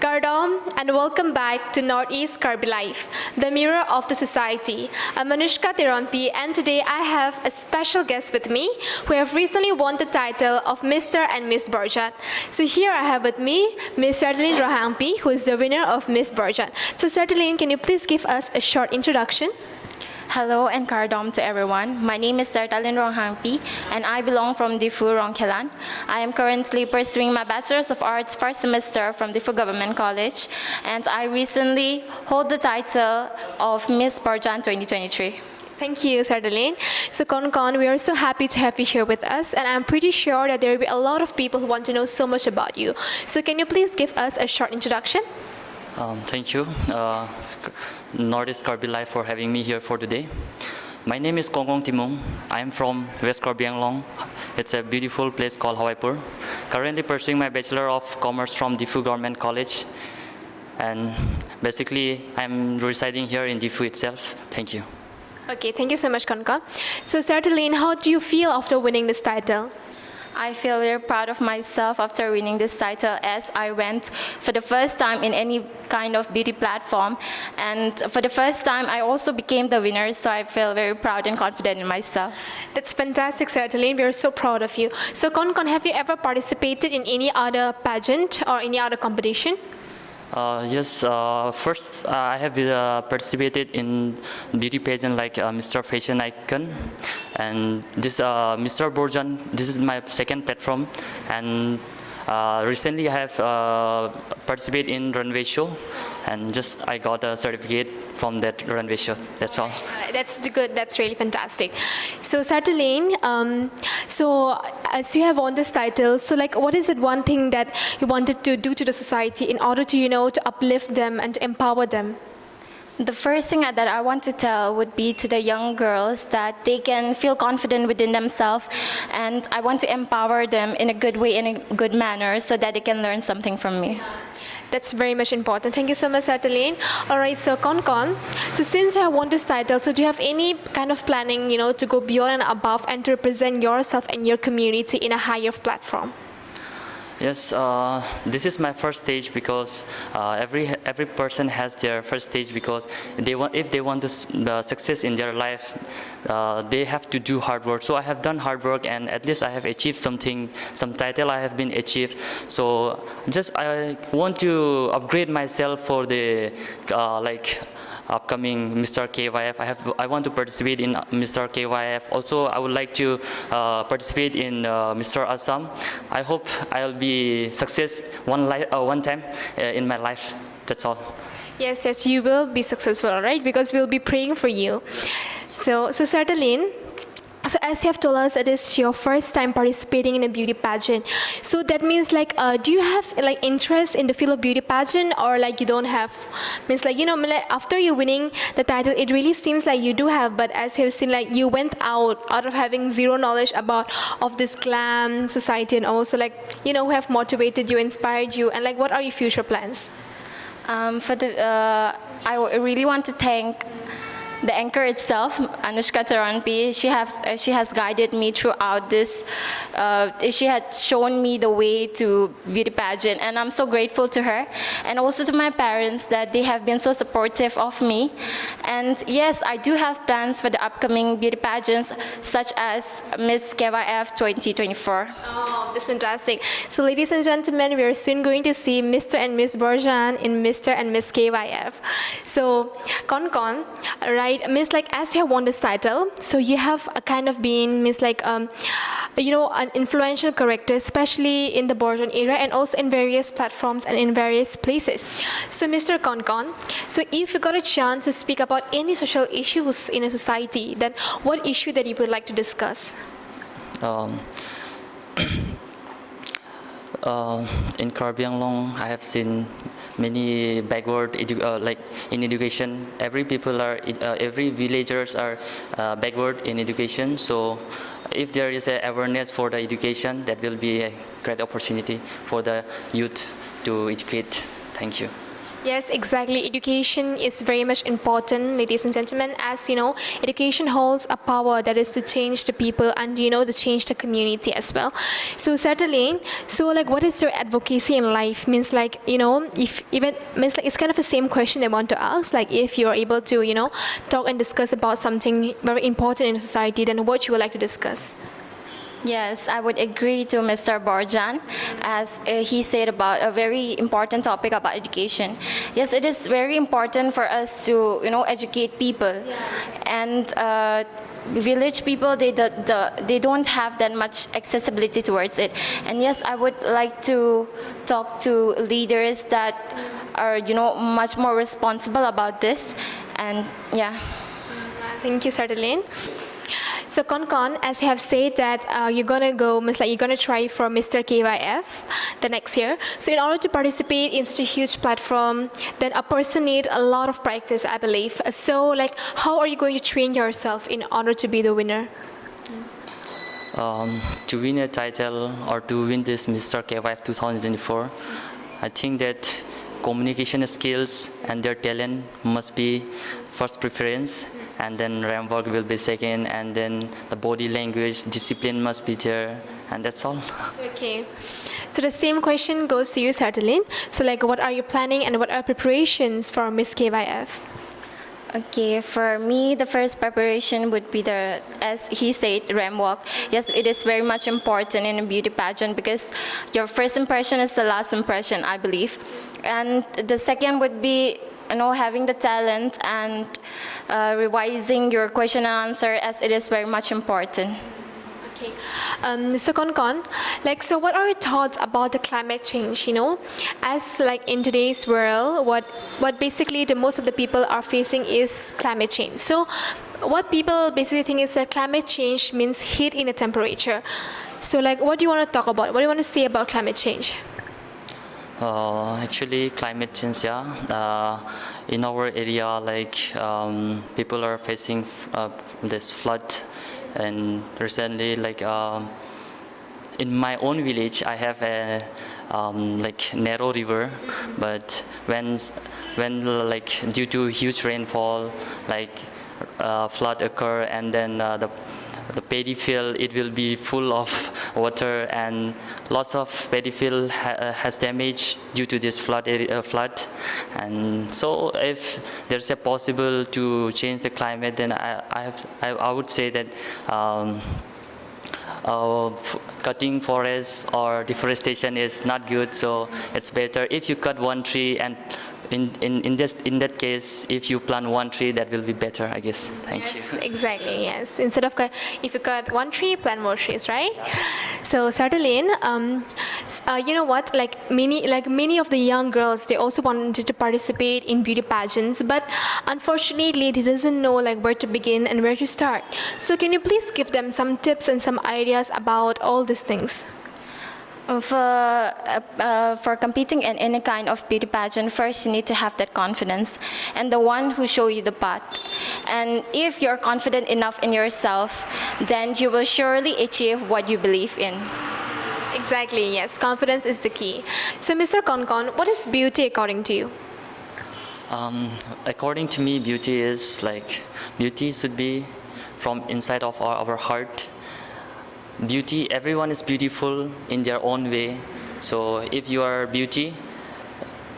Gardam, and welcome back to Northeast Karbi Life, the mirror of the society. I'm Anushka Ronghangpi, and today I have a special guest with me who have recently won the title of Mr. and Miss Borjan. So here I have with me Miss Sertalin Ronghangpi, who is the winner of Miss Borjan. So Sertalin, can you please give us a short introduction? Hello and Kardom to everyone. My name is Sertalin Ronghangpi and I belong from Difu, Ronghangpi. I am currently pursuing my Bachelor's of Arts first semester from Difu Government College, and I recently hold the title of Miss Borjan 2023. Thank you, Sertalin. So, Kongkong, we are so happy to have you here with us, and I'm pretty sure that there will be a lot of people who want to know so much about you. So, can you please give us a short introduction? Thank you, Northeast Karbi Life, for having me here for today. My name is Kongkong Timung. I am from West Karbi Anglong. It's a beautiful place called Hawaipur. Currently pursuing my Bachelor of Commerce from Difu Government College. And basically, I'm residing here in Difu itself. Thank you. Okay, thank you so much, Kongkong. So, Sertalin, how do you feel after winning this title? I feel very proud of myself after winning this title, as I went for the first time in any kind of beauty platform, and for the first time I also became the winner, so I feel very proud and confident in myself. That's fantastic, Sertalin. We are so proud of you. So, Kongkong, have you ever participated in any other pageant or any other competition? Yes, first I have participated in beauty pageant like Mr. Fashion Icon, and this Mr. Borjan, this is my second platform, and recently I have participated in runway show, and just I got a certificate from that runway show. That's all. That's good. That's really fantastic. So, Sertalin, so as you have won this title, so like, what is it one thing that you wanted to do to the society in order to, to uplift them and to empower them? The first thing that I want to tell would be to the young girls that they can feel confident within themselves, and I want to empower them in a good way, in a good manner, so that they can learn something from me. That's very much important. Thank you so much, Sertalin. All right, so Kongkong, so since you have won this title, so do you have any kind of planning, to go beyond and above and to represent yourself and your community in a higher platform? Yes, this is my first stage, because every person has their first stage, because if they want the success in their life, they have to do hard work. So I have done hard work, and at least I have achieved something, some title I have been achieved. So just I want to upgrade myself for the upcoming Mr. KYF. I want to participate in Mr. KYF. Also, I would like to participate in Mr. Assam. I hope I'll be success one time in my life. That's all. Yes, you will be successful, all right? Because we'll be praying for you. So Sertalin, so as you have told us, it is your first time participating in a beauty pageant. So that means do you have interest in the field of beauty pageant, or you don't have? Means after you winning the title, it really seems like you do have, but as you have seen, you went out of having zero knowledge of this glam society, and also who have motivated you, inspired you, and what are your future plans? I really want to thank the anchor itself, Anushka Ronghangpi. She has guided me throughout this. She had shown me the way to beauty pageant, and I'm so grateful to her, and also to my parents that they have been so supportive of me. And yes, I do have plans for the upcoming beauty pageants, such as Miss KYF 2024. Oh, that's fantastic. So ladies and gentlemen, we are soon going to see Mr. and Miss Borjan in Mr. and Miss KYF. So, Kongkong, right? Means as you have won this title, so you have a kind of been an influential character, especially in the Borjan era and also in various platforms and in various places. So Mr. Kongkong, so if you got a chance to speak about any social issues in a society, then what issue that you would like to discuss? In Karbi Anglong, I have seen many backward in education. Every villagers are backward in education. So if there is a awareness for the education, that will be a great opportunity for the youth to educate. Thank you. Yes, exactly. Education is very much important, ladies and gentlemen. As you know, education holds a power that is to change the people and to change the community as well. So certainly, so like, what is your advocacy in life? Means like if even means like it's kind of the same question I want to ask. Like if you are able to talk and discuss about something very important in society, then what you would like to discuss? Yes, I would agree to Mr. Borjan as he said about a very important topic about education. Yes, it is very important for us to educate people, and village people they don't have that much accessibility towards it. And yes, I would like to talk to leaders that are much more responsible about this, and yeah. Thank you, Sertalin. So Konkon, as you have said that you're gonna go, means like you're gonna try for Mr. KYF the next year. So in order to participate in such a huge platform, then a person needs a lot of practice, I believe. So like, how are you going to train yourself in order to be the winner? To win a title or to win this Mr. KYF 2024, I think that communication skills and their talent must be first preference, and then RAM work will be second, and then the body language, discipline must be there, and that's all. Okay. So the same question goes to you, Sertalin. So like, what are you planning and what are preparations for Miss KYF? Okay, for me, the first preparation would be as he said, RAM walk. Yes, it is very much important in a beauty pageant because your first impression is the last impression, I believe. And the second would be, having the talent and revising your question and answer, as it is very much important. Okay. So Konkon, like, so what are your thoughts about the climate change? As like in today's world, what basically the most of the people are facing is climate change. So what people basically think is that climate change means heat in the temperature. So like, what do you want to talk about? What do you want to say about climate change? Actually, climate change, yeah. In our area, like people are facing this flood, and recently, like in my own village, I have a like narrow river, but when like due to huge rainfall, like flood occur, and then the paddy field, it will be full of water, and lots of paddy field has damage due to this flood. And so if there's a possible to change the climate, then I would say that cutting forests or deforestation is not good. So it's better if you cut one tree, and in that case, if you plant one tree, that will be better, I guess. Thank you. Exactly, yes. Instead of if you cut one tree, plant more trees, right? So Sertalin, you know what? Like many of the young girls, they also wanted to participate in beauty pageants, but unfortunately, they doesn't know like where to begin and where to start. So can you please give them some tips and some ideas about all these things? For competing in any kind of beauty pageant, first you need to have that confidence and the one who show you the path. And if you're confident enough in yourself, then you will surely achieve what you believe in. Exactly, yes. Confidence is the key. So Mr. Konkon, what is beauty according to you? According to me, beauty should be from inside of our heart. Beauty, everyone is beautiful in their own way. So if you are beauty,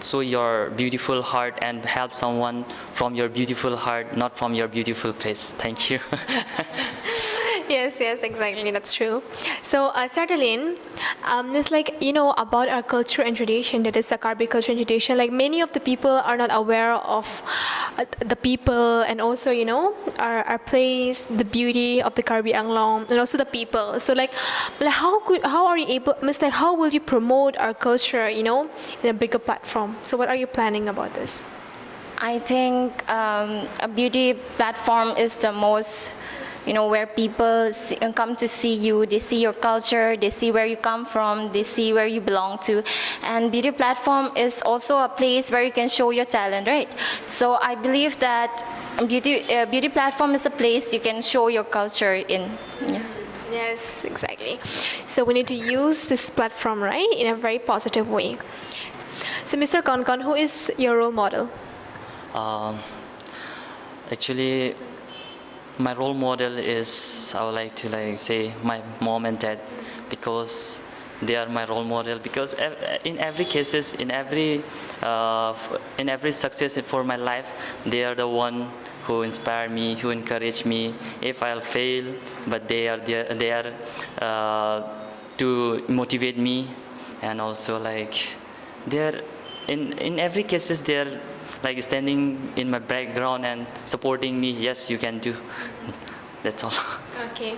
show your beautiful heart and help someone from your beautiful heart, not from your beautiful face. Thank you. Yes, exactly. That's true. So, Sertalin, it's like, about our culture and tradition, that is a Karbi culture and tradition. Like, many of the people are not aware of the people and also, our place, the beauty of the Karbi Anglong, and also the people. So, like how are you able, how will you promote our culture, in a bigger platform? So, what are you planning about this? I think a beauty platform is the most, where people come to see you, they see your culture, they see where you come from, they see where you belong to. And beauty platform is also a place where you can show your talent, right? So I believe that beauty platform is a place you can show your culture in. Yeah. Yes, exactly. So we need to use this platform, right, in a very positive way. So, Mr. Kongkong, who is your role model? Actually, my role model is, I would like to say my mom and dad, because they are my role model. Because in every cases, in every success for my life, they are the one who inspire me, who encourage me. If I'll fail, but they are there, they are to motivate me, and also they're in every cases they're standing in my background and supporting me. Yes, you can do. That's all. Okay.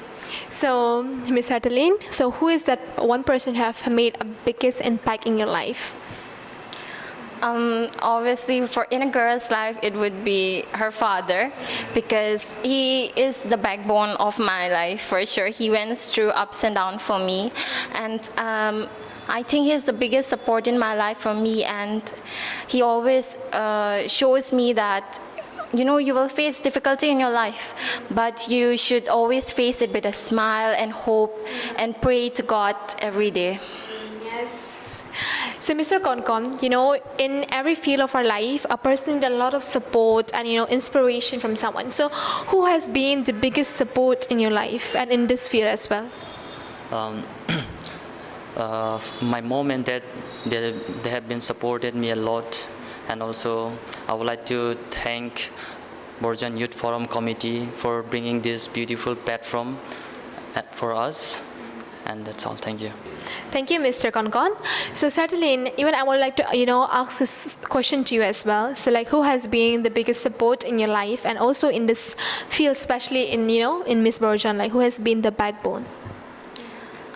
So, Ms. Sertalin, so who is that one person who have made a biggest impact in your life? Obviously, in a girl's life, it would be her father, because he is the backbone of my life, for sure. He went through ups and downs for me, and I think he's the biggest support in my life for me, and he always shows me that, you know, you will face difficulty in your life, but you should always face it with a smile and hope and pray to God every day. Yes. So, Mr. Kongkong, you know, in every field of our life, a person needs a lot of support and, you know, inspiration from someone. So, who has been the biggest support in your life and in this field as well? My mom and dad, they have been supported me a lot, and also I would like to thank Borjan Youth Forum Committee for bringing this beautiful platform for us, and that's all. Thank you. Thank you, Mr. Kongkong. So, Sertalin, even I would like to, you know, ask this question to you as well. So, who has been the biggest support in your life, and also in this field, especially in, you know, in Miss Borjan, who has been the backbone?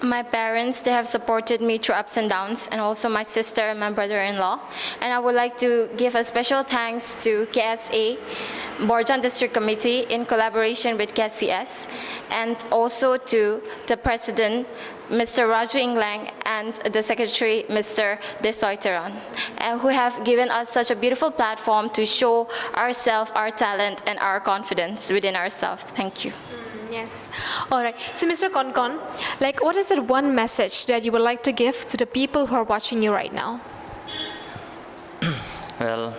My parents, they have supported me through ups and downs, and also my sister and my brother-in-law. And I would like to give a special thanks to KSA, Borjan District Committee, in collaboration with KCS, and also to the President, Mr. Raju Inglang, and the Secretary, Mr. Desoiteran, who have given us such a beautiful platform to show ourselves, our talent, and our confidence within ourselves. Thank you. Yes. All right. So, Mr. Kongkong, what is that one message that you would like to give to the people who are watching you right now? Well,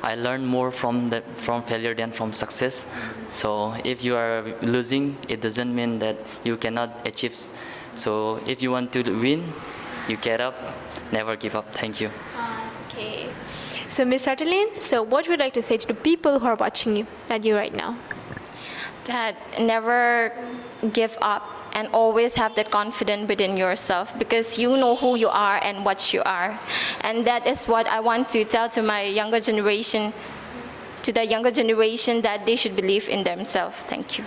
I learned more from failure than from success. So if you are losing, it doesn't mean that you cannot achieve. So if you want to win, you get up, never give up. Thank you. Okay. So, Ms. Sertalin, so what would you like to say to the people who are watching you right now? That never give up and always have that confidence within yourself, because you know who you are and what you are. And that is what I want to tell to my younger generation, that they should believe in themselves. Thank you.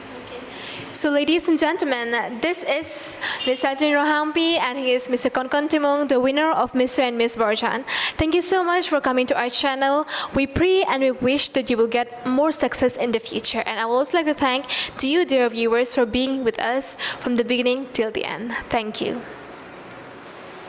So, ladies and gentlemen, this is Ms. Sertalin Ronghangpi, and he is Mr. Kongkong Timung, the winner of Mr. and Miss Borjan. Thank you so much for coming to our channel. We pray and we wish that you will get more success in the future. And I would also like to thank to you, dear viewers, for being with us from the beginning till the end. Thank you.